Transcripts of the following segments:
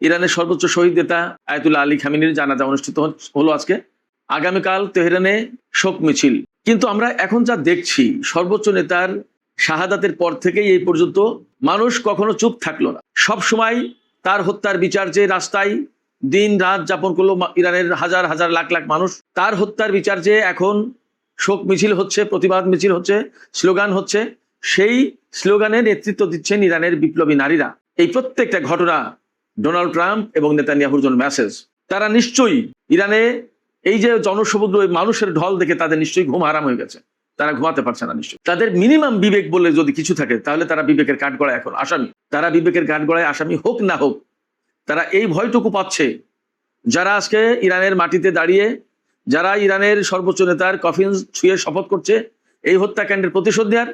ইরানের সর্বোচ্চ শহীদ নেতা আয়াতুল্লাহ আলী খামেনির জানাজা অনুষ্ঠিত হলো আজকে। আগামীকাল তেহরানে শোক মিছিল। কিন্তু আমরা এখন যা দেখছি, সর্বোচ্চ নেতার শাহাদাতের পর থেকেই এই পর্যন্ত মানুষ কখনো চুপ থাকলো না। সব সময় তার হত্যার বিচার চেয়ে রাস্তায় দিন রাত যাপন করলো ইরানের হাজার হাজার লাখ লাখ মানুষ। তার হত্যার বিচার চেয়ে এখন শোক মিছিল হচ্ছে, প্রতিবাদ মিছিল হচ্ছে, স্লোগান হচ্ছে। সেই স্লোগানে নেতৃত্ব দিচ্ছেন ইরানের বিপ্লবী নারীরা। এই প্রত্যেকটা ঘটনা ডোনাল্ড ট্রাম্প এবং নেতানিয়াহুর জন্য মেসেজ। তারা নিশ্চয়ই ইরানে এই যে জনসমুদ্র মানুষের ঢল দেখে তাদের নিশ্চয়ই ঘুম হারাম হয়ে গেছে, তারা ঘুমাতে পারছে না। নিশ্চয়ই তাদের মিনিমাম বিবেক বলে যদি কিছু থাকে, তাহলে তারা বিবেকের কাঠগড়ায় এখন আসামি। তারা বিবেকের কাঠগড়ায় আসামি হোক না হোক, তারা এই ভয়টুকু পাচ্ছে, যারা আজকে ইরানের মাটিতে দাঁড়িয়ে, যারা ইরানের সর্বোচ্চ নেতার কফিন ছুঁয়ে শপথ করছে এই হত্যাকাণ্ডের প্রতিশোধ নেওয়ার,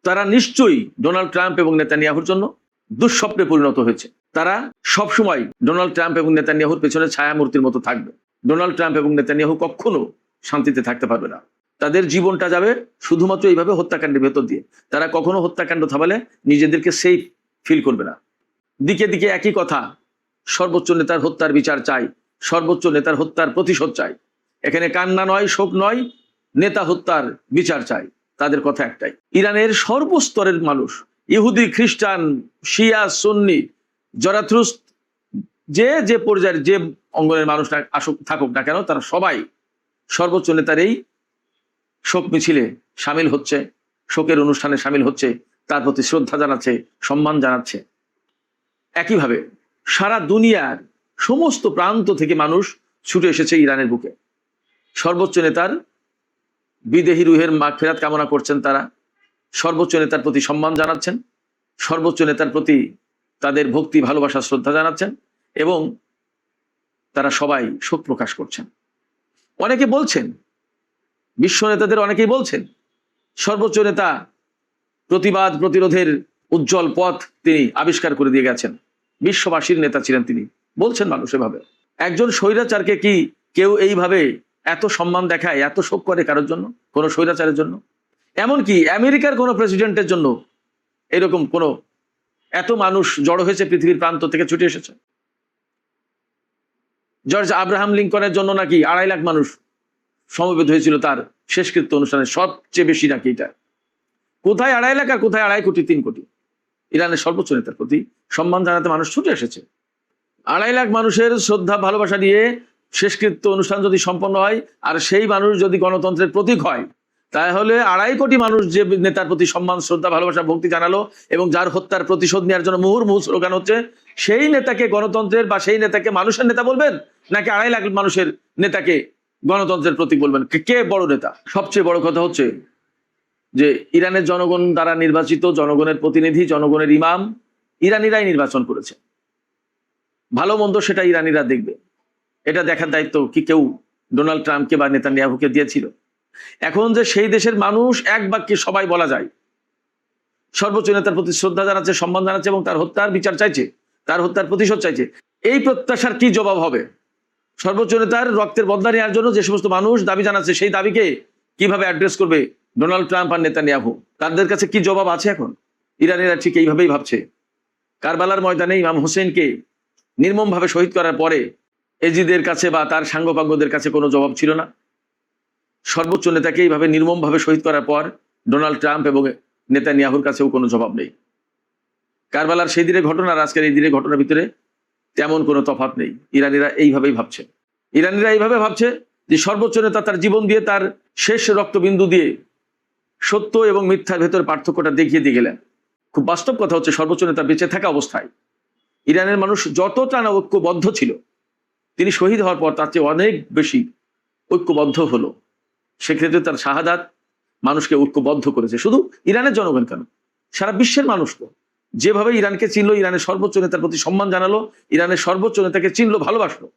তারা নিশ্চয়ই ডোনাল্ড ট্রাম্প এবং নেতানিয়াহুর জন্য দুঃস্বপ্নে পরিণত হয়েছে। তারা সবসময় ডোনাল্ড ট্রাম্প এবং নেতানিয়াহুর পেছনে ছায়ামূর্তির মতো থাকবে। ডোনাল্ড ট্রাম্প এবং নেতানিয়াহু কখনো শান্তিতে থাকতে পারবে না। তাদের জীবনটা যাবে শুধুমাত্র এইভাবে হত্যাকাণ্ডের ভেতর দিয়ে। তারা কখনো হত্যাকাণ্ড থামালে নিজেদেরকে সেফ ফিল করবে না। দিকে দিকে একই কথা, সর্বোচ্চ নেতার হত্যার বিচার চাই, সর্বোচ্চ নেতার হত্যার প্রতিশোধ চাই। এখানে কান্না নয়, শোক নয়, নেতা হত্যার বিচার চাই। তাদের কথা একটাই। ইরানের সর্বস্তরের মানুষ, ইহুদি, খ্রিস্টান, শিয়া, সুন্নি, জরাথ্রুস্ট, যে যে পর্যায়ের যে অঙ্গনের মানুষরা আসুক থাকুক না কেন, তারা সবাই সর্বোচ্চ নেতার এই শোক মিছিলে সামিল হচ্ছে, শোকের অনুষ্ঠানে সামিল হচ্ছে, তার প্রতি শ্রদ্ধা জানাচ্ছে, সম্মান জানাচ্ছে। একইভাবে সারা দুনিয়ার সমস্ত প্রান্ত থেকে মানুষ ছুটে এসেছে ইরানের বুকে। সর্বোচ্চ নেতার বিদেহী রুহের মাগফিরাত কামনা করছেন তারা, সর্বোচ্চ নেতার প্রতি সম্মান জানাচ্ছেন, সর্বোচ্চ নেতার প্রতি তাদের ভক্তি, ভালোবাসা, শ্রদ্ধা জানাচ্ছেন এবং তারা সবাই শোক প্রকাশ করছেন। অনেকে বলছেন, বিশ্ব নেতাদের অনেকেই বলছেন, সর্বোচ্চ নেতা প্রতিবাদ প্রতিরোধের উজ্জ্বল পথ তিনি আবিষ্কার করে দিয়ে গেছেন, বিশ্ববাসীর নেতা ছিলেন তিনি। বলছেন মানুষ এভাবে। একজন স্বৈরাচারকে কি কেউ এইভাবে এত সম্মান দেখায়, এত শোক করে কারোর জন্য, কোনো স্বৈরাচারের জন্য? এমনকি আমেরিকার কোনো প্রেসিডেন্টের জন্য এরকম কোনো এত মানুষ জড়ো হয়েছে, পৃথিবীর প্রান্ত থেকে ছুটে এসেছে? জর্জ আব্রাহাম লিঙ্কনের জন্য নাকি 2.5 লাখ মানুষ সমবেত হয়েছিল তার শেষকৃত্য অনুষ্ঠানে, সবচেয়ে বেশি নাকি এটা। কোথায় 2.5 লাখ আর কোথায় 2.5 কোটি, 3 কোটি? ইরানের সর্বোচ্চ নেতার প্রতি সম্মান জানাতে মানুষ ছুটে এসেছে। 2.5 লাখ মানুষের শ্রদ্ধা ভালোবাসা নিয়ে শেষকৃত্য অনুষ্ঠান যদি সম্পন্ন হয়, আর সেই মানুষ যদি গণতন্ত্রের প্রতীক হয়, তাহলে 2.5 কোটি মানুষ যে নেতার প্রতি সম্মান, শ্রদ্ধা, ভালোবাসা, ভক্তি জানালো এবং যার হত্যার প্রতিশোধ নেওয়ার জন্য মুহুর্মুহু স্লোগান হচ্ছে, সেই নেতাকে গণতন্ত্রের বা সেই নেতাকে মানুষের নেতা বলবেন, নাকি 2.5 লাখ মানুষের নেতাকে গণতন্ত্রের প্রতীক বলবেন? কে বড় নেতা? সবচেয়ে বড় কথা হচ্ছে যে ইরানের জনগণ দ্বারা নির্বাচিত, জনগণের প্রতিনিধি, জনগণের ইমাম ইরানিরাই নির্বাচন করেছে। ভালো মন্দ সেটা ইরানিরা দেখবে। এটা দেখার দায়িত্ব কি কেউ ডোনাল্ড ট্রাম্পকে বা নেতানিয়াহুকে দিয়েছিল? এখন যে সেই দেশের মানুষ এক বাক্যে সবাই বলা যায় সর্বোচ্চ নেতার প্রতি শ্রদ্ধা জানাচ্ছে, সম্মান জানাচ্ছে এবং তার হত্যার বিচার চাইছে, তার হত্যার প্রতিশোধ চাইছে। এই প্রত্যাশার কি জবাব হবে? সর্বোচ্চ নেতার রক্তের বদলা নেওয়ার জন্য যে সমস্ত মানুষ দাবি জানাচ্ছে, সেই দাবিকে কিভাবে অ্যাড্রেস করবে ডোনাল্ড ট্রাম্প আর নেতানিয়াহু? তাদের কাছে কি জবাব আছে এখন? ইরানিরা ঠিক এইভাবেই ভাবছে। কারবালার ময়দানে ইমাম হোসেনকে নির্মমভাবে শহীদ করার পরে এজিদের কাছে বা তার সাঙ্গপাঙ্গদের কাছে কোনো জবাব ছিল না। সর্বোচ্চ নেতাকে এইভাবে নির্মমভাবে শহীদ করার পর ডোনাল্ড ট্রাম্প এবং নেতানিয়াহুর কাছেও কোনো জবাব নেই। কারবালার সেই দিনের ঘটনা আর আজকের এই দিনের ঘটনার ভিতরে তেমন কোনো তফাৎ নেই। ইরানিরা এইভাবেই ভাবছে। ইরানিরা এইভাবে ভাবছে যে সর্বোচ্চ নেতা তার জীবন দিয়ে, তার শেষ রক্তবিন্দু দিয়ে সত্য এবং মিথ্যার ভেতরে পার্থক্যটা দেখিয়ে দিয়ে গেলেন। খুব বাস্তব কথা হচ্ছে, সর্বোচ্চ নেতা বেঁচে থাকা অবস্থায় ইরানের মানুষ যতটা না ঐক্যবদ্ধ ছিল, তিনি শহীদ হওয়ার পর তার চেয়ে অনেক বেশি ঐক্যবদ্ধ হলো। সেক্ষেত্রে তার শাহাদাত মানুষকে ঐক্যবদ্ধ করেছে। শুধু ইরানের জনগণ কেন, সারা বিশ্বের মানুষ তো যেভাবে ইরানকে চিনলো, ইরানের সর্বোচ্চ নেতার প্রতি সম্মান জানালো, ইরানের সর্বোচ্চ নেতাকে চিনলো, ভালোবাসলো,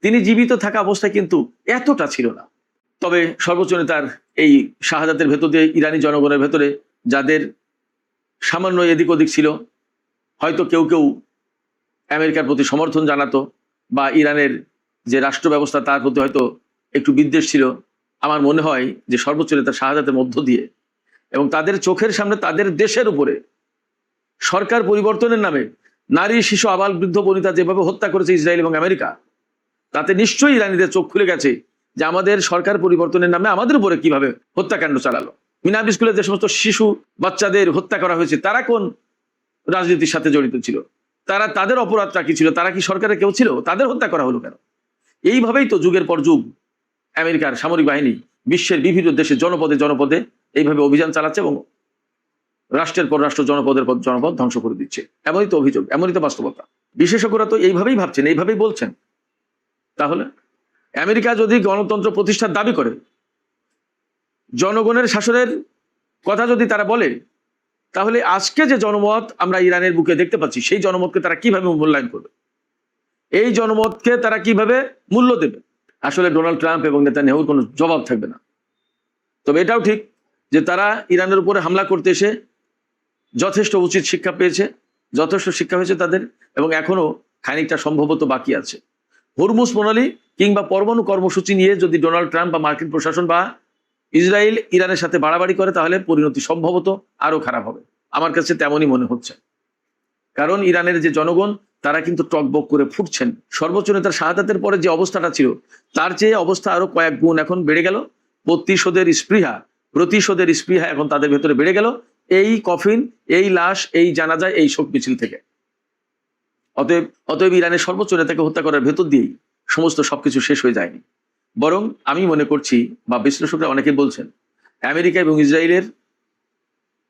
তিনি জীবিত থাকা অবস্থায় কিন্তু এতটা ছিল না। তবে সর্বোচ্চ নেতার এই শাহাদাতের ভেতর দিয়ে ইরানি জনগণের ভেতরে যাদের সামান্য এদিক ওদিক ছিল, হয়তো কেউ কেউ আমেরিকার প্রতি সমর্থন জানাতো বা ইরানের যে রাষ্ট্র ব্যবস্থা তার প্রতি হয়তো একটু বিদ্বেষ ছিল, আমার মনে হয় যে সর্বোচ্চ নেতার শাহাদাতের মধ্য দিয়ে এবং তাদের চোখের সামনে তাদের দেশের উপরে সরকার পরিবর্তনের নামে নারী, শিশু, আবাল, বৃদ্ধ, বনিতা যেভাবে হত্যা করেছে ইসরায়েল এবং আমেরিকা, তাতে নিশ্চয়ই ইরানিদের চোখ খুলে গেছে যে আমাদের সরকার পরিবর্তনের নামে আমাদের উপরে কিভাবে হত্যাকাণ্ড চালালো। মিনাব স্কুলে যে সমস্ত শিশু বাচ্চাদের হত্যা করা হয়েছে, তারা কোন রাজনীতির সাথে জড়িত ছিল? তাদের অপরাধটা কি ছিল? তারা কি সরকারের কেউ ছিল? তাদের হত্যা করা হলো কেন? এইভাবেই তো যুগের পর যুগ আমেরিকার সামরিক বাহিনী বিশ্বের বিভিন্ন দেশে জনপদে জনপদে এইভাবে অভিযান চালাচ্ছে এবং রাষ্ট্রের পর রাষ্ট্র, জনপদের পর জনপদ ধ্বংস করে দিচ্ছে। এমনই তো অভিযোগ, এমনই তো বাস্তবতা। বিশেষজ্ঞরা তো এইভাবেই ভাবছেন, এইভাবেই বলছেন। তাহলে আমেরিকা যদি গণতন্ত্র প্রতিষ্ঠার দাবি করে, জনগণের শাসনের কথা যদি তারা বলে, তাহলে আজকে যে জনমত আমরা ইরানের বুকে দেখতে পাচ্ছি, সেই জনমতকে তারা কিভাবে মূল্যায়ন করবে? এই জনমতকে তারা কিভাবে মূল্য দেবে? আসলে ডোনাল্ড ট্রাম্প এবং নেতানিয়াহুর কোনো জবাব থাকবে না। তবে এটাও ঠিক যে তারা ইরানের উপরে হামলা করতে এসে যথেষ্ট উচিত শিক্ষা পেয়েছে, যথেষ্ট শিক্ষা হয়েছে তাদের, এবং এখনো খানিকটা সম্ভবত বাকি আছে। হরমুজ প্রণালী কিংবা পরমাণু কর্মসূচি নিয়ে যদি ডোনাল্ড ট্রাম্প বা মার্কিন প্রশাসন বা ইসরায়েল ইরানের সাথে বাড়াবাড়ি করে, তাহলে পরিণতি সম্ভবত আরো খারাপ হবে। আমার কাছে তেমনই মনে হচ্ছে। কারণ ইরানের যে জনগণ, তারা কিন্তু টকবক করে ফুটছেন। সর্বোচ্চ নেতার শাহাদাতের পরে যে অবস্থাটা ছিল, তার চেয়ে অবস্থা আরো কয়েক গুণ এখন বেড়ে গেল। প্রতিশোধের স্পৃহা এখন তাদের ভেতরে বেড়ে গেল, এই কফিন, এই লাশ, এই জানাজা, এই শোক মিছিল থেকে। অতএব ইরানের সর্বোচ্চ নেতাকে হত্যা করার ভেতর দিয়েই সমস্ত সবকিছু শেষ হয়ে যায়নি। বরং আমি মনে করছি, বা বিশ্লেষকরা অনেকে বলছেন, আমেরিকা এবং ইসরায়েলের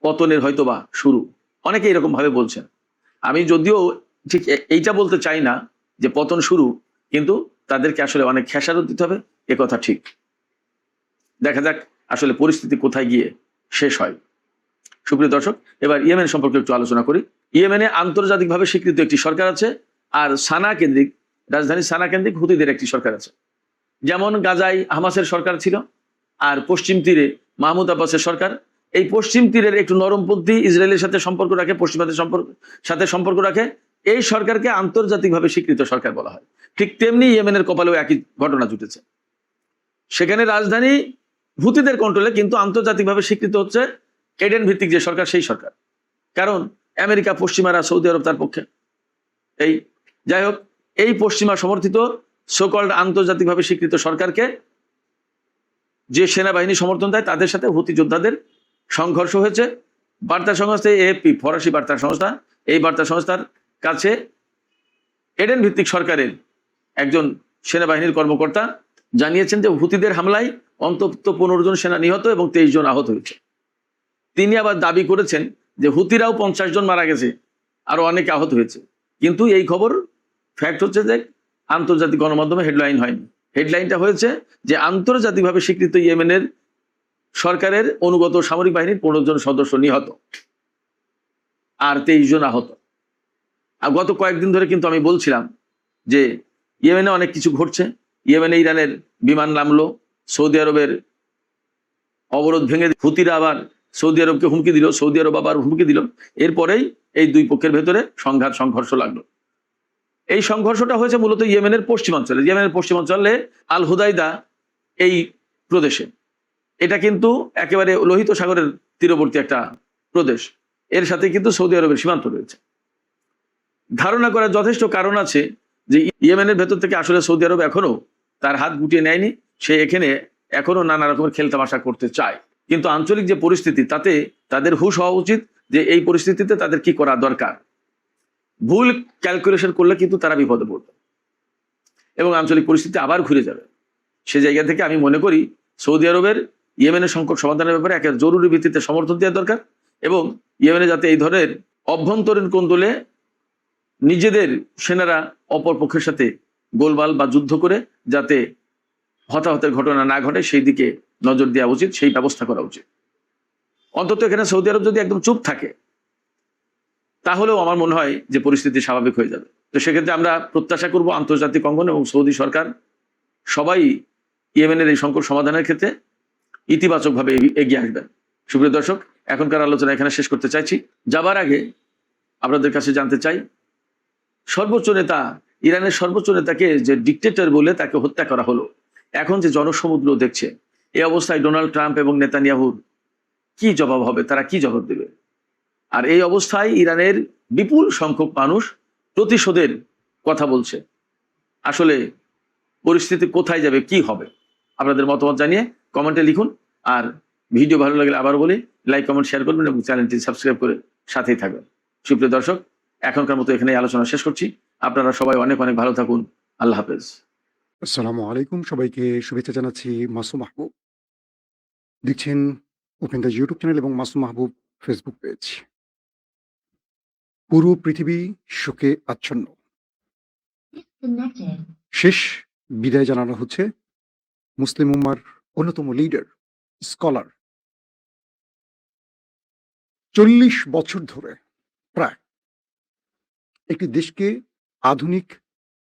পতনের হয়তোবা শুরু। অনেকে এরকম ভাবে বলছেন। আমি যদিও ঠিক এইটা বলতে চাই না যে পতন শুরু, কিন্তু তাদেরকে আসলে অনেক খেসারত দিতে হবে, একথা ঠিক। দেখা যাক আসলে পরিস্থিতি কোথায় গিয়ে শেষ হয়। সুপ্রিয় দর্শক, এবার ইয়েমেন সম্পর্কে একটু আলোচনা করি। ইয়েমেনে আন্তর্জাতিকভাবে স্বীকৃত একটি সরকার আছে, আর রাজধানী সানা কেন্দ্রিক হুতিদের একটি সরকার আছে। যেমন গাজায় হামাসের সরকার ছিল, আর পশ্চিম তীরে মাহমুদ আব্বাসের সরকার। এই পশ্চিম তীরের একটু নরমপন্থী ইসরায়েলের সাথে সম্পর্ক রাখে, পশ্চিমাদের সাথে সম্পর্ক রাখে, এই সরকারকে আন্তর্জাতিকভাবে স্বীকৃত সরকার বলা হয়। ঠিক তেমনি ইয়েমেনের কপালেও একই ঘটনা ঘটেছে। সেখানে রাজধানী হুতিদের কন্ট্রোলে, কিন্তু আন্তর্জাতিকভাবে স্বীকৃত হচ্ছে এডেন ভিত্তিক যে সরকার, সেই সরকার। কারণ আমেরিকা, পশ্চিমারা, সৌদি আরব তার পক্ষে। যাই হোক, এই পশ্চিমা সমর্থিত সোকল্ড আন্তর্জাতিকভাবে স্বীকৃত সরকারকে যে সেনাবাহিনী সমর্থন দেয়, তাদের সাথে হুতি যোদ্ধাদের সংঘর্ষ হয়েছে। বার্তা সংস্থা এএফপি, ফরাসি বার্তা সংস্থা, এই বার্তা সংস্থার কাছে এডেন ভিত্তিক সরকারের একজন সেনাবাহিনীর কর্মকর্তা জানিয়েছেন যে হুতিদের হামলায় অন্তত 15 জন সেনা নিহত এবং 23 জন আহত হয়েছে। তিনি আবার দাবি করেছেন যে হুতিরাও 50 জন মারা গেছে, আরো অনেকে আহত হয়েছে। কিন্তু এই খবর ফ্যাক্ট হচ্ছে যে আন্তর্জাতিক গণমাধ্যমে হেডলাইন হয়নি। হেডলাইনটা হয়েছে যে আন্তর্জাতিকভাবে স্বীকৃত ইয়েমেনের সরকারের অনুগত সামরিক বাহিনীর 15 জন সদস্য নিহত আর 23 জন আহত। আর গত কয়েকদিন ধরে কিন্তু আমি বলছিলাম যে ইয়েমেনে অনেক কিছু ঘটছে। ইয়েমেনে ইরানের বিমান নামলো, সৌদি আরবের অবরোধ ভেঙে হুতিরা আবার সৌদি আরবকে হুমকি দিল, সৌদি আরব আবার হুমকি দিল। এরপরেই এই দুই পক্ষের ভেতরে সংঘর্ষ লাগলো। এই সংঘর্ষটা হয়েছে মূলত ইয়েমেনের পশ্চিমাঞ্চলে আল হুদাইদা এই প্রদেশে। এটা কিন্তু একেবারে লোহিত সাগরের তীরবর্তী একটা প্রদেশ, এর সাথে কিন্তু সৌদি আরবের সীমান্ত রয়েছে। ধারণা করার যথেষ্ট কারণ আছে যে ইয়েমেনের ভেতর থেকে আসলে সৌদি আরব এখনো তার হাত গুটিয়ে নেয়নি। সে এখানে এখনো নানা রকমের খেলতামাশা করতে চায়। কিন্তু আঞ্চলিক যে পরিস্থিতি, তাতে তাদের হুঁশ হওয়া উচিত যে এই পরিস্থিতিতে তাদের কি করা দরকার। ভুল ক্যালকুলেশন করলে কিন্তু তারা বিপদে পড়বে এবং আঞ্চলিক পরিস্থিতি আবার ঘুরে যাবে। সে জায়গা থেকে আমি মনে করি সৌদি আরবের ইয়েমেনের সংকট সমাধানের ব্যাপারে একটা জরুরি ভিত্তিতে সমর্থন দেওয়া দরকার, এবং ইয়েমেনে যাতে এই ধরনের অভ্যন্তরীণ কোন্দলে নিজেদের সেনারা অপর পক্ষের সাথে গোলমাল বা যুদ্ধ করে যাতে হতাহতের ঘটনা না ঘটে, সেই দিকে নজর দেওয়া উচিত, সেই ব্যবস্থা করা উচিত। অন্তত এখানে সৌদি আরব যদি একদম চুপ থাকে, তাহলেও আমার মনে হয় যে পরিস্থিতি স্বাভাবিক হয়ে যাবে। তো সেক্ষেত্রে আমরা প্রত্যাশা করব আন্তর্জাতিক অঙ্গন এবং সৌদি সরকার সবাই ইয়েমেনের এই সংকট সমাধানের ক্ষেত্রে ইতিবাচকভাবে এগিয়ে আসবেন। সুপ্রিয় দর্শক, এখনকার আলোচনা এখানে শেষ করতে চাইছি। যাবার আগে আপনাদের কাছে জানতে চাই, ইরানের সর্বোচ্চ নেতাকে যে ডিক্টেটর বলে তাকে হত্যা করা হলো, এখন যে জনসমুদ্র দেখছে, এই অবস্থায় ডোনাল্ড ট্রাম্প এবং নেতানিয়াহুর কি জবাব হবে? তারা কি জবাব দেবে? আর এই অবস্থায় ইরানের বিপুল সংখ্যক মানুষ প্রতিশোধের কথা বলছে। আসলে পরিস্থিতি কোথায় যাবে, কি হবে? আপনাদের মতামত জানিয়ে কমেন্টে লিখুন। আর ভিডিও ভালো লাগলে আবার বলি, লাইক কমেন্ট শেয়ার করবেন এবং চ্যানেলটি সাবস্ক্রাইব করে সাথেই থাকবেন। সুপ্রিয় দর্শক, এখনকার মতো এখানেই আলোচনা শেষ করছি। আপনারা সবাই অনেক অনেক ভালো থাকুন। আল্লাহ হাফেজ। আসসালামু আলাইকুম, সবাইকে শুভেচ্ছা জানাচ্ছি। মাসুম মাহবুব দেখছেন ওপেন দ্য ইউটিউব চ্যানেল এবং মাসুম মাহবুব ফেসবুক পেজ। পুরো পৃথিবী শোকে আচ্ছন্ন। শেষ বিদায় জানানো হচ্ছে মুসলিম উম্মার অন্যতম লিডার, স্কলার। 40 বছর ধরে প্রায় একটি দেশকে আধুনিক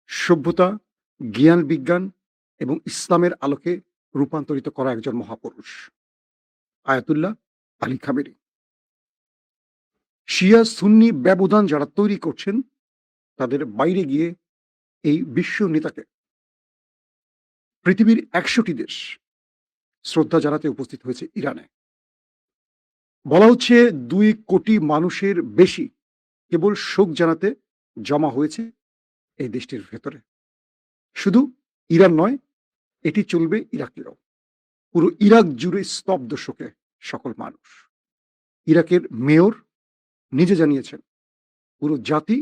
সভ্যতা, জ্ঞান বিজ্ঞান এবং ইসলামের আলোকে রূপান্তরিত করা একজন মহাপুরুষ, আয়াতুল্লাহ আলী খামেনি। শিয়া সুন্নি ব্যবধান যারা তৈরি করছেন, তাদের বাইরে গিয়ে এই বিশ্ব নেতাকে পৃথিবীর 100টি দেশ শ্রদ্ধা জানাতে উপস্থিত হয়েছে ইরানে। বলা হচ্ছে 2 কোটি মানুষের বেশি কেবল শোক জানাতে জমা হয়েছে এই দেশটির ভেতরে। শুধু ইরান নয়, এটি চলবে ইরাকেও। পুরো ইরাক জুড়ে স্তব্ধ শোকে সকল মানুষ। ইরাকের মেয়র নিজে জানিয়েছেন পুরো জাতি,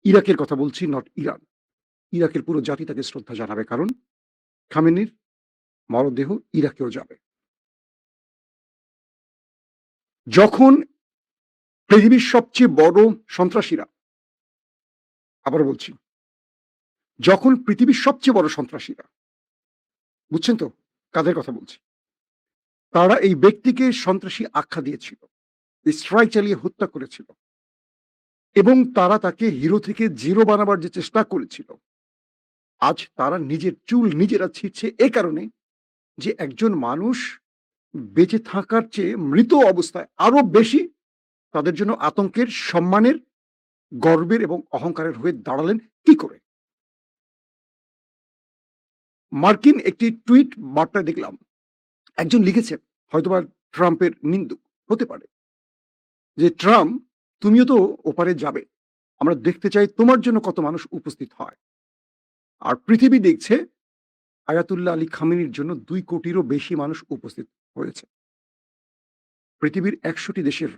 ইরাকের কথা বলছি, নট ইরান, ইরাকের পুরো জাতি তাকে শ্রদ্ধা জানাবে, কারণ খামেনির মরদেহ ইরাকেও যাবে। যখন পৃথিবীর সবচেয়ে বড় সন্ত্রাসীরা, আবার বলছি, যখন পৃথিবীর সবচেয়ে বড় সন্ত্রাসীরা, বুঝছেন তো কাদের কথা বলছি, তারা এই ব্যক্তিকে সন্ত্রাসী আখ্যা দিয়েছিল, স্ট্রাইক চালিয়ে হত্যা করেছিল এবং তারা তাকে হিরো থেকে জিরো বানাবার যে চেষ্টা করেছিল, আজ তারা নিজের চুল নিজেরা ছিঁড়ছে এ কারণে যে একজন মানুষ বেঁচে থাকার চেয়ে মৃত অবস্থায় আরো বেশি তাদের জন্য আতঙ্কের, সম্মানের, গর্বের এবং অহংকারের হয়ে দাঁড়ালেন কি করে। মার্কিন একটি টুইট বার্তা দেখলাম, একজন লিখেছেন, হয়তোবা ট্রাম্পের নিন্দুক হতে পারে, যে ট্রাম্প, তুমিও তো ওপারে যাবে, আমরা দেখতে চাই তোমার জন্য কত মানুষ উপস্থিত হয়। আর পৃথিবী দেখছে আয়াতুল্লাহ আলী খামেনির জন্য 2 কোটিরও বেশি মানুষ উপস্থিত হয়েছে। পৃথিবীর 100টি দেশের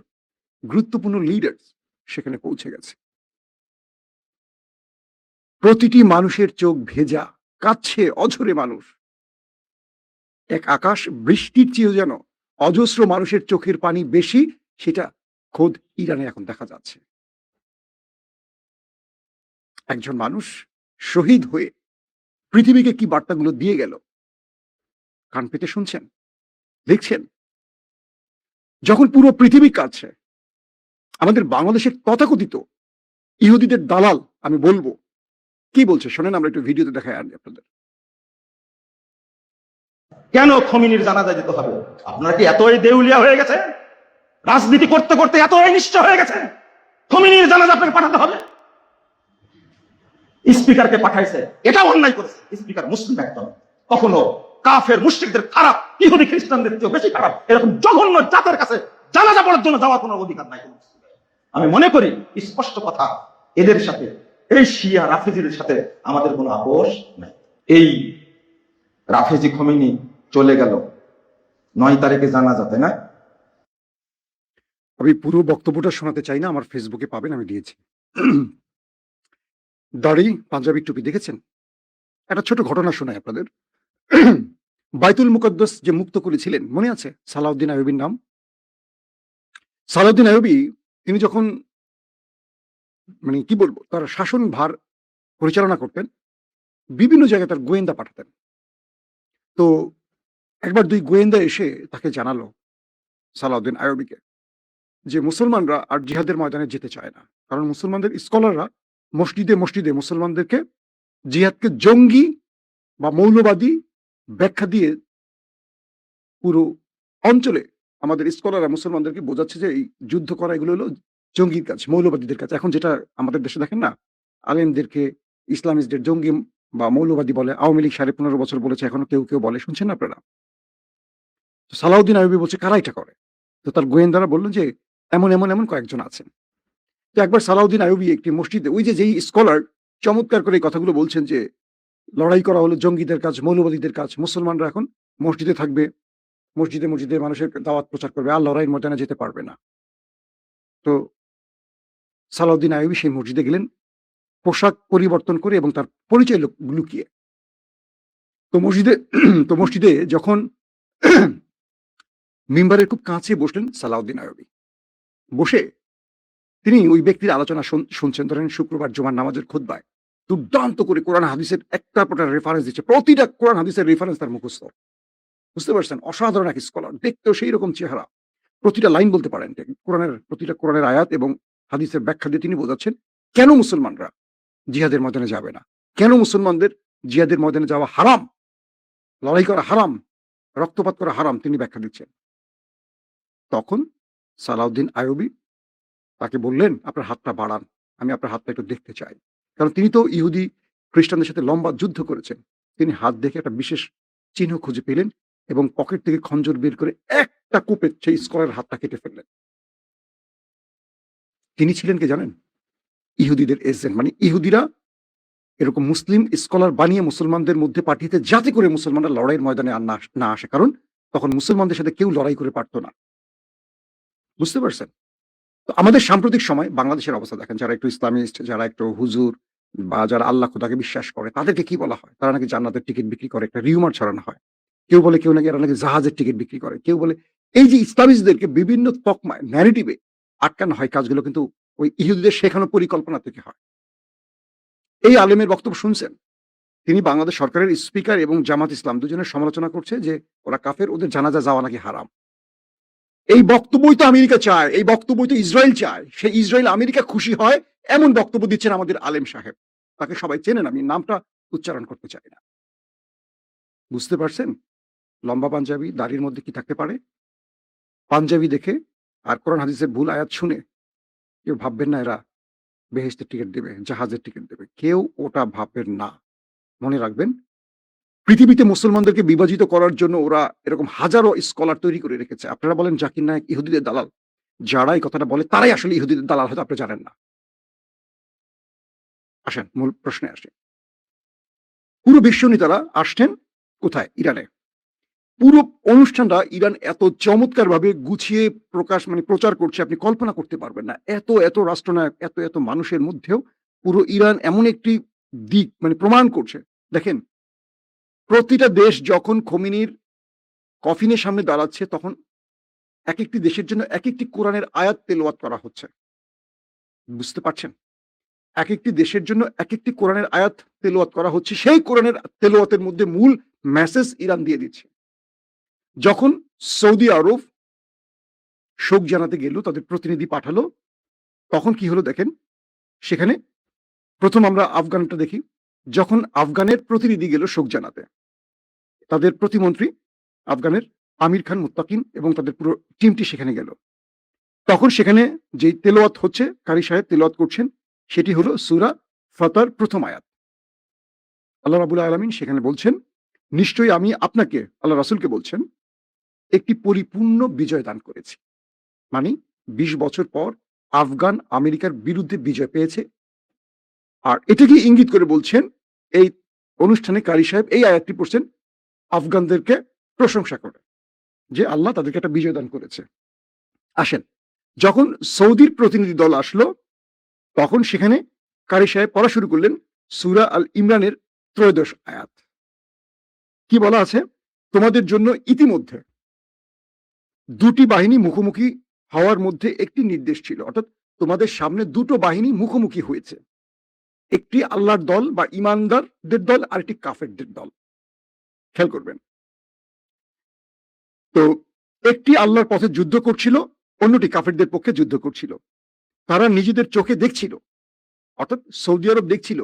গুরুত্বপূর্ণ লিডার সেখানে পৌঁছে গেছে। প্রতিটি মানুষের চোখ ভেজা, কাঁদছে অঝরে মানুষ। এক আকাশ বৃষ্টির চেয়েও যেন অজস্র মানুষের চোখের পানি বেশি, সেটা খোদ ইরানে এখন দেখা যাচ্ছে। একজন মানুষ শহীদ হয়ে পৃথিবীকে কি বার্তাগুলো দিয়ে গেল, কান পেতে শুনছেন, দেখছেন। যখন পুরো পৃথিবী কাছে আমাদের বাংলাদেশের তথাকথিত ইহুদিদের দালাল, আমি বলবো কি বলছে শোনেন, আমরা একটু ভিডিওতে দেখাই আপনাদের। কেন খমিনির জানাজা যেতে হবে? আপনারা কি এতই দেউলিয়া হয়ে গেছে? রাজনীতি করতে করতে এতই নিশ্চ হয়ে গেছে খমিনির জানাজা আপনাকে পাঠাতে হবে? স্পিকারকে পাঠাইছে, এটা অন্যায় করেছে। স্পিকার মুসলিম একদম, কখনো কাফের মুশরিকদের খারাপ, ইহুদি খ্রিস্টানদের চেয়ে বেশি খারাপ এরকম জঘন্য জাতের কাছে জানাজা পড়ার জন্য যাওয়ার কোনো অধিকার নাই। আমি মনে করি স্পষ্ট কথা, এদের সাথে, এই শিয়া রাফেজিদের সাথে আমাদের কোনো আপোষ নাই। এই রাফেজি খমিনি চলে গেল 9 তারিখে জানাজা, তাই না? আমি পুরো বক্তব্যটা শোনাতে চাই না, আমার ফেসবুকে পাবেন, আমি দিয়েছি। দাড়ি, পাঞ্জাবি, টুপি, দেখেছেন। একটা ছোট ঘটনা শোনাই আপনাদের। বাইতুল মুকদ্দাস যে মুক্ত করেছিলেন, মনে আছে সালাউদ্দিন আইয়ুবীর নাম? সালাউদ্দিন আইয়ুবী, তিনি যখন মানে কি বলবো, তার শাসন ভার পরিচালনা করতেন, বিভিন্ন জায়গায় তার গোয়েন্দা পাঠাতেন। তো একবার 2 গোয়েন্দা এসে তাকে জানালো, সালাউদ্দিন আইয়ুবীকে, যে মুসলমানরা আর জিহাদের ময়দানে যেতে চায় না, কারণ মুসলমানদের স্কলাররা মসজিদে মসজিদে মুসলমানদেরকে জিহাদকে জঙ্গি বা মৌলবাদী ব্যাখ্যা দিয়ে পুরো অঞ্চলে আমাদের স্কলাররা মুসলমানদেরকে বোঝাচ্ছে যে এই যুদ্ধ করা এগুলো হলো জঙ্গির কাজ, মৌলবাদীদের কাজ। এখন যেটা আমাদের দেশে দেখেন না, আলেমদেরকে ইসলামিস্টদের জঙ্গি বা মৌলবাদী বলে। আওয়ামী লীগ 15.5 বছর বলেছে, এখনো কেউ কেউ বলে, শুনছেন না আপনারা? সালাউদ্দিন আইয়ুবী বলছে কারা এটা করে? তো তার গোয়েন্দারা বললো যে এমন এমন এমন কয়েকজন আছেন। তো একবার সালাউদ্দিন আইয়ুবী একটি মসজিদে, ওই যে যেই স্কলার চমৎকার করে এই কথাগুলো বলছেন যে লড়াই করা হলো জঙ্গিদের কাজ, মৌলবাদীদের কাজ, মুসলমানরা এখন মসজিদে থাকবে, মসজিদে মসজিদে মানুষের দাওয়াত প্রচার করবে, আর লড়াইয়ের ময়দানে যেতে পারবে না। তো সালাউদ্দিন আইয়ুবী সেই মসজিদে গেলেন পোশাক পরিবর্তন করে এবং তার পরিচয় লুকিয়ে। তো মসজিদে যখন মিম্বারের খুব কাছে বসলেন সালাউদ্দিন আইয়ুবী, বসে তিনি ওই ব্যক্তির আলোচনা শুনছেন। ধরেন শুক্রবার জুমার নামাজের খুতবায় দুর্দান্ত করে কোরআন হাদিসের একটার পর একটা রেফারেন্স দিচ্ছে, প্রতিটা কোরআন হাদিসের রেফারেন্স তার মুখস্থ। বুঝতে পারছেন? অসাধারণ এক স্কলার, দেখতেও সেই রকম চেহারা, প্রতিটা লাইন বলতে পারেন, প্রতিটা কোরআনের আয়াত এবং হাদিসের ব্যাখ্যা দিয়ে তিনি বোঝাচ্ছেন কেন মুসলমানরা জিহাদের ময়দানে যাবে না, কেন মুসলমানদের জিহাদের ময়দানে যাওয়া হারাম, লড়াই করা হারাম, রক্তপাত করা হারাম, তিনি ব্যাখ্যা দিচ্ছেন। তখন সালাউদ্দিন আইয়ুবী তাকে বললেন, আপনার হাতটা বাড়ান, আমি আপনার হাতটা একটু দেখতে চাই। কারণ তিনি তো ইহুদি খ্রিস্টানদের সাথে লম্বা যুদ্ধ করেছেন। তিনি হাত দেখে একটা বিশেষ চিহ্ন খুঁজে পেলেন এবং পকেট থেকে খঞ্জর বের করে একটা কোপে সেই স্কলারের হাতটা কেটে ফেললেন। তিনি ছিলেন কে জানেন? ইহুদিদের এজেন্ট। মানে ইহুদিরা এরকম মুসলিম স্কলার বানিয়ে মুসলমানদের মধ্যে পাঠিয়েতে, যাতে করে মুসলমানরা লড়াইয়ের ময়দানে আর না আসে, কারণ তখন মুসলমানদের সাথে কেউ লড়াই করে পারতো না। বুঝতে পারছেন? তো আমাদের সাম্প্রতিক সময় বাংলাদেশের অবস্থা দেখেন, যারা একটু ইসলামিস্ট, যারা একটু হুজুর বা যারা আল্লাহ খোদাকে বিশ্বাস করে, তাদেরকে কি বলা হয়? তারা নাকি জান্নাতের টিকিট বিক্রি করে, একটা রিউমার ছড়ানো হয়। কেউ বলে কেউ নাকি এরা নাকি জাহাজের টিকিট বিক্রি করে, কেউ বলে এই যে ইসলামিস্টদেরকে বিভিন্ন তকমায় ন্যারেটিভে আটকানো হয়, কাজগুলো কিন্তু ওই ইহুদিদের শেখানো পরিকল্পনা থেকে হয়। এই আলেমের বক্তব্য শুনছেন? তিনি বাংলাদেশ সরকারের স্পিকার এবং জামাত ইসলাম দুজনের সমালোচনা করছে যে ওরা কাফের, ওদের জানাজা যাওয়া নাকি হারাম। এই বক্তব্যই তো আমেরিকা চায়, এই বক্তব্যই তো ইসরায়েল চায়। সেই ইসরায়েল আমেরিকা খুশি হয় এমন বক্তব্য দিচ্ছেন আমাদের আলেম সাহেব। তাকে সবাই চেনেন, আমি নামটা উচ্চারণ করতে চাই না। বুঝতে পারছেন? লম্বা পাঞ্জাবি, দাড়ির মধ্যে কি থাকতে পারে? পাঞ্জাবি দেখে আর কোরআন হাদিসের ভুল আয়াত শুনে কেউ ভাববেন না এরা বেহেশতের টিকিট দেবে, জাহাজের টিকিট দেবে। কেউ ওটা ভাববেন না। মনে রাখবেন, পৃথিবীতে মুসলমানদেরকে বিভাজিত করার জন্য ওরা এরকম হাজারো স্কলার তৈরি করে রেখেছে। আপনারা বলেন জাকির নায়েক ইহুদিদের দালাল, যারা এই কথাটা বলে তারাই আসলে ইহুদিদের দালাল, হয়তো আপনি জানেন না। আসেন মূল প্রশ্নে আসেন। পুরো বিশ্ব নেতারা আসছেন কোথায়? ইরানে। পুরো অনুষ্ঠানটা ইরান এত চমৎকার ভাবে গুছিয়ে প্রচার করছে, আপনি কল্পনা করতে পারবেন না। এত রাষ্ট্রনায়ক, এত মানুষের মধ্যেও পুরো ইরান এমন একটি দিক প্রমাণ করছে। দেখেন, প্রতিটা দেশ যখন খোমেনির কফিনের সামনে দাঁড়াচ্ছে, তখন এক একটি দেশের জন্য এক একটি কোরআনের আয়াত তেলাওয়াত করা হচ্ছে। বুঝতে পারছেন? এক একটি দেশের জন্য এক একটি কোরআনের আয়াত তেলাওয়াত করা হচ্ছে। সেই কোরআনের তেলাওয়াতের মধ্যে মূল মেসেজ ইরান দিয়ে দিচ্ছে। যখন সৌদি আরব শোক জানাতে গেল, তাদের প্রতিনিধি পাঠালো, তখন কি হলো দেখেন। সেখানে প্রথম আমরা আফগানটা দেখি। যখন আফগানের প্রতিনিধি গেল শোক জানাতে, তাদের প্রতিমন্ত্রী আফগানের আমির খান মুত্তাকিন এবং তাদের পুরো টিমটি সেখানে গেল। তখন সেখানে যেই তেলাওয়াত হচ্ছে, কারি সাহেব তেলাওয়াত করছেন, সেটি হলো সূরা ফাতার প্রথম আয়াত। আল্লাহ রাব্বুল আলামিন সেখানে বলছেন, নিশ্চয়ই আমি আপনাকে, আল্লাহ রাসূলকে বলছেন, একটি পরিপূর্ণ বিজয় দান করেছি। মানে 20 বছর পর আফগান আমেরিকার বিরুদ্ধে বিজয় পেয়েছে। আর এটাকে ইঙ্গিত করে বলছেন, এই অনুষ্ঠানে কারি সাহেব এই আয়াতটি পড়ছেন আফগানদেরকে প্রশংসা করে যে আল্লাহ তাদেরকে একটা বিজয় দান করেছে। আসেন, যখন সৌদির প্রতিনিধি দল আসলো, তখন সেখানে কারি সাহেব পড়া শুরু করলেন সূরা আল ইমরানের 13 আয়াত। কি বলা আছে? তোমাদের জন্য ইতিমধ্যে দুটি বাহিনী মুখোমুখি হওয়ার মধ্যে একটি নির্দেশ ছিল। অর্থাৎ তোমাদের সামনে দুটো বাহিনী মুখোমুখি হয়েছে, একটি আল্লাহর দল বা ইমানদারদের দল, আর একটি কাফেরদের দল। খেয়াল করবেন। তো একটি আল্লাহর পথে যুদ্ধ করছিল, অন্যটি কাফেরদের পক্ষে যুদ্ধ করছিল। তারা নিজেদের চোখে দেখছিল, অর্থাৎ সৌদি আরব দেখছিল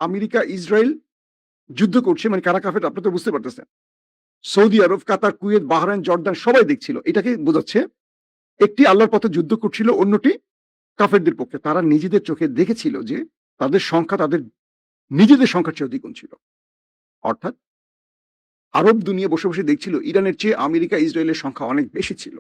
আমেরিকা ইসরায়েল যুদ্ধ করছে, মানে কারা কাফের আপনারা তো বুঝতে পারতেছেন। সৌদি আরব, কাতার, কুয়েত, বাহরাইন, জর্দান সবাই দেখছিল। এটাকে বোঝাচ্ছে একটি আল্লাহর পথে যুদ্ধ করছিল, অন্যটি কাফেরদের পক্ষে। তারা নিজেদের চোখে দেখেছিল যে তাদের সংখ্যা তাদের নিজেদের সংখ্যার চেয়ে দ্বিগুণ ছিল। অর্থাৎ আরব দুনিয়া বসে বসে দেখছিল ইরানের চেয়ে আমেরিকা ইসরায়েলের সংখ্যা অনেক বেশি ছিল।